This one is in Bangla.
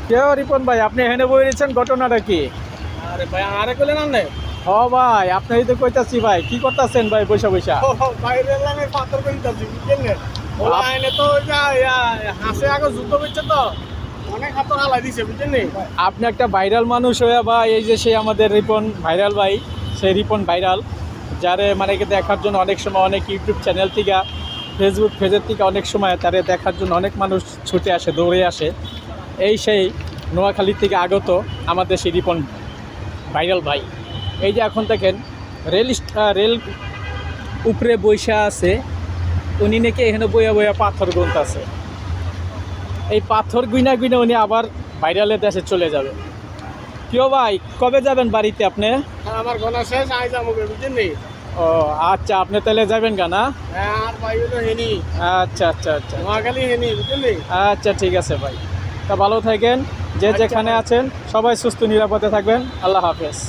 কেউ রিপন ভাই আপনি এখানে বলেছেন ঘটনাটা কি? আরে ভাই আরে কইলেন না হ ভাই আপনারই তো কইতাছি ভাই, কি করতেছেন ভাই বৈশা বৈশা? বাইরে লাগে পাথর করে দিতাছি বুঝছেন ওলা আইনে তো ওই হাসে আগে যুদ্ধ করছে তো অনেক হাতর হালাই দিছে বুঝছেন আপনি একটা ভাইরাল মানুষ হয়ে বা এই যে সেই আমাদের রিপন ভাইরাল ভাই, সেই রিপন ভাইরাল যারে মানে কি দেখার জন্য অনেক সময় অনেক ইউটিউব চ্যানেল থেকে ফেসবুক পেজের থেকে অনেক সময় তারে দেখার জন্য অনেক মানুষ ছুটে আসে, দৌড়ে আসে। এই সেই নোয়াখালী থেকে আগত আমাদের সেই রিপন ভাইরাল ভাই, এই যে এখন দেখেন রেল উপরে বৈশা আছে, উনি নাকি এখানে বইয়া বইয়া পাথর গুনতে আছে। এই পাথর গুইনা গুইনা উনি আবার ভাইরালের দেশে চলে যাবে। কেউ ভাই কবে যাবেন বাড়িতে আপনি? আমার গনা শেষ আই যাবো বুঝছেন ও আচ্ছা, আপনি তাহলে যাবেন গা না? আর ভাই হলো হেনি আচ্ছা আচ্ছা আচ্ছা নোয়াখালী হেনি বুঝছেন আচ্ছা, ঠিক আছে ভাই। তা ভালো থাকেন, যে যেখানে আছেন সবাই সুস্থ নিরাপদে থাকবেন। আল্লাহ হাফেজ।